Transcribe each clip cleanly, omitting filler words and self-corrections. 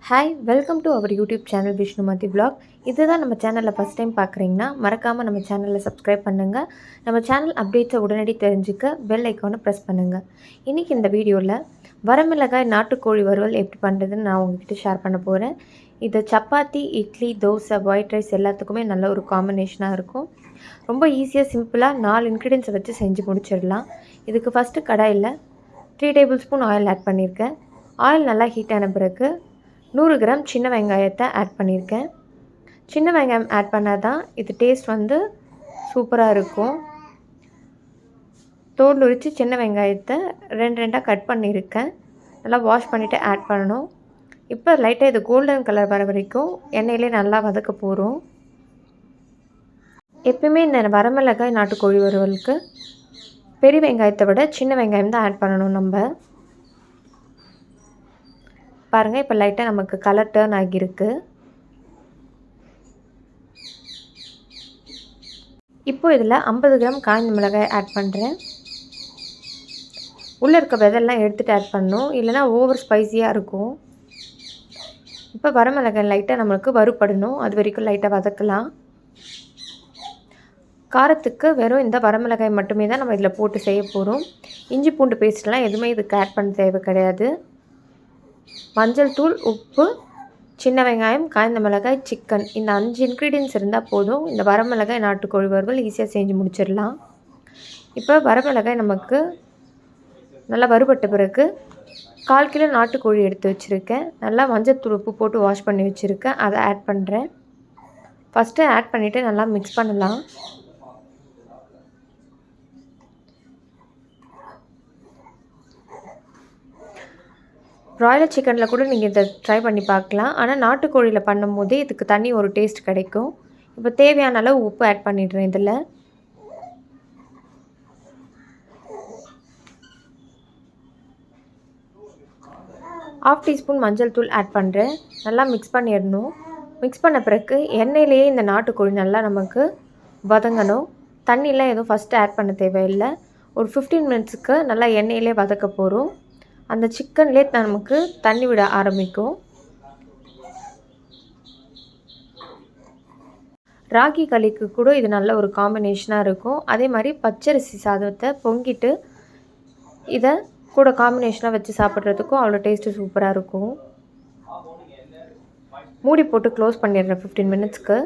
Hi welcome to our YouTube channel Vishnumathi vlog. இதுதான் நம்ம சேனலில் ஃபஸ்ட் டைம் பார்க்குறீங்கன்னா மறக்காமல் நம்ம சேனலில் சப்ஸ்கிரைப் பண்ணுங்கள். நம்ம சேனல் அப்டேட்ஸை உடனடி தெரிஞ்சுக்க பெல் ஐக்கானை ப்ரெஸ் பண்ணுங்கள். இன்றைக்கி இந்த வீடியோவில் வரமிளகாய் நாட்டுக்கோழி வறுவல் எப்படி பண்ணுறதுன்னு நான் உங்ககிட்ட ஷேர் பண்ண போகிறேன். இது சப்பாத்தி, இட்லி, தோசை, ஒயிட் ரைஸ் எல்லாத்துக்குமே நல்ல ஒரு காம்பினேஷனாக இருக்கும். ரொம்ப ஈஸியாக சிம்பிளாக 4 இன்க்ரீடியன்ஸை வச்சு செஞ்சு முடிச்சிடலாம். இதுக்கு ஃபஸ்ட்டு கடாயில் 3 டேபிள் ஸ்பூன் ஆயில் ஆட் பண்ணியிருக்கேன். ஆயில் நல்லா ஹீட் ஆன பிறகு 100 கிராம் சின்ன வெங்காயத்தை ஆட் பண்ணியிருக்கேன். சின்ன வெங்காயம் ஆட் பண்ணால் தான் இது டேஸ்ட் சூப்பராக இருக்கும். தோல் உரித்து சின்ன வெங்காயத்தை 2 கட் பண்ணியிருக்கேன். நல்லா வாஷ் பண்ணிவிட்டு ஆட் பண்ணணும். இப்போ லைட்டாக இது கோல்டன் கலர் வர வரைக்கும் எண்ணெயிலே நல்லா வதக்க போகிறோம். எப்பயுமே இந்த வரமிளகாய் நாட்டுக்கோழி வறுவலுக்கு பெரிய வெங்காயத்தை விட சின்ன வெங்காயம் தான் ஆட் பண்ணணும். நம்ம பாருங்கள், இப்போ லைட்டாக நமக்கு கலர் டர்ன் ஆகியிருக்கு. இப்போ இதில் 50 கிராம் காய்ந்த மிளகாய் ஆட் பண்ணுறேன். உள்ளே இருக்க விதெல்லாம் எடுத்துகிட்டு ஆட் பண்ணணும், இல்லைனா ஓவர் ஸ்பைஸியாக இருக்கும். இப்போ வரமிளகாய் லைட்டாக நம்மளுக்கு வறுபடணும், அது வரைக்கும் லைட்டாக வதக்கலாம். காரத்துக்கு வெறும் இந்த வரமிளகாய் மட்டுமே தான் நம்ம இதில் போட்டு செய்ய போகிறோம். இஞ்சி பூண்டு பேஸ்ட்லாம் எதுவுமே இதுக்கு ஆட் பண்ண தேவை கிடையாது. மஞ்சள் தூள், உப்பு, சின்ன வெங்காயம், காய்ந்த மிளகாய், சிக்கன், இந்த 5 இன்க்ரீடியன்ஸ் இருந்தால் போதும். இந்த வரமிளகாய் நாட்டுக்கோழி வறுவல் ஈஸியாக செஞ்சு முடிச்சிடலாம். இப்போ வரமிளகாய் நமக்கு நல்லா வறுபட்ட பிறகு 1/4 கிலோ நாட்டுக்கோழி எடுத்து வச்சுருக்கேன். நல்லா மஞ்சள் தூள், உப்பு போட்டு வாஷ் பண்ணி வச்சுருக்கேன். அதை ஆட் பண்ணுறேன். ஃபஸ்ட்டு ஆட் பண்ணிவிட்டு நல்லா மிக்ஸ் பண்ணலாம். ப்ராய்லர் சிக்கனில் கூட நீங்கள் இதை ட்ரை பண்ணி பார்க்கலாம். ஆனால் நாட்டுக்கோழியில் பண்ணும்போது இதுக்கு தனி ஒரு டேஸ்ட் கிடைக்கும். இப்போ தேவையான அளவு உப்பு ஆட் பண்ணிடுறேன். இதில் ½ டீஸ்பூன் மஞ்சள் தூள் ஆட் பண்ணுறேன். நல்லா மிக்ஸ் பண்ணிடணும். மிக்ஸ் பண்ண பிறகு எண்ணெயிலேயே இந்த நாட்டுக்கோழி நல்லா நமக்கு வதங்கணும். தண்ணியெலாம் எதுவும் ஃபஸ்ட்டு ஆட் பண்ண தேவையில்லை. ஒரு 15 மினிட்ஸுக்கு நல்லா எண்ணெயிலே வதக்க போகிறோம். அந்த சிக்கன்லேயே நமக்கு தண்ணி விட ஆரம்பிக்கும். ராகி களிக்கு கூட இது நல்ல ஒரு காம்பினேஷனாக இருக்கும். அதே மாதிரி பச்சரிசி சாதத்தை பொங்கிட்டு இதை கூட காம்பினேஷனாக வச்சு சாப்பிட்றதுக்கும் அவ்வளோ டேஸ்ட்டு சூப்பராக இருக்கும். மூடி போட்டு க்ளோஸ் பண்ணிடுறேன் 15 மினிட்ஸ்க்கு.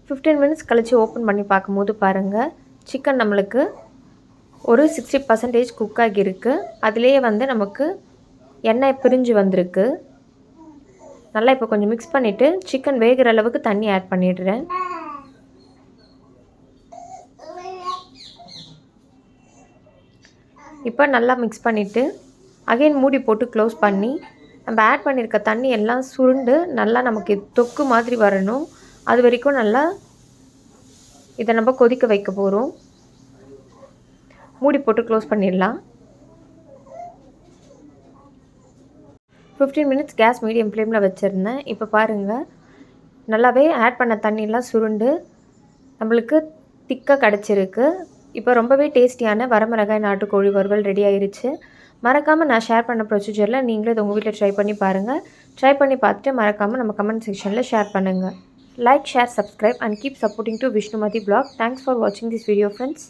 15 மினிட்ஸ் கழித்து ஓப்பன் பண்ணி பார்க்கும்போது பாருங்கள், சிக்கன் நம்மளுக்கு ஒரு 60% குக் ஆகியிருக்கு. அதுலேயே நமக்கு எண்ணெய் பிரிஞ்சு வந்திருக்கு. நல்லா இப்போ கொஞ்சம் மிக்ஸ் பண்ணிவிட்டு சிக்கன் வேகிற அளவுக்கு தண்ணி ஆட் பண்ணிடுறேன். இப்போ நல்லா மிக்ஸ் பண்ணிவிட்டு அகைன் மூடி போட்டு க்ளோஸ் பண்ணி நம்ம ஆட் பண்ணியிருக்க தண்ணி எல்லாம் சுருண்டு நல்லா நமக்கு தொக்கு மாதிரி வரணும். அது வரைக்கும் நல்லா இதை நம்ம கொதிக்க வைக்க போகிறோம். மூடி போட்டு க்ளோஸ் பண்ணிடலாம். 15 மினிட்ஸ் கேஸ் மீடியம் ஃப்ளேமில் வச்சுருந்தேன். இப்போ பாருங்கள், நல்லாவே ஆட் பண்ண தண்ணியெலாம் சுருண்டு நம்மளுக்கு திக்காக கிடச்சிருக்கு. இப்போ ரொம்பவே டேஸ்டியான வரமிளகாய் நாட்டுக்கோழி வறுவல் ரெடி ஆயிடுச்சு. மறக்காமல் நான் ஷேர் பண்ண ப்ரொசீஜரில் நீங்களே இதை உங்கள் வீட்டில் ட்ரை பண்ணி பாருங்கள். ட்ரை பண்ணி பார்த்துட்டு மறக்காமல் நம்ம கமெண்ட் செக்ஷனில் ஷேர் பண்ணுங்கள். Like, share, subscribe and keep supporting to Vishnumati blog. Thanks for watching this video, friends.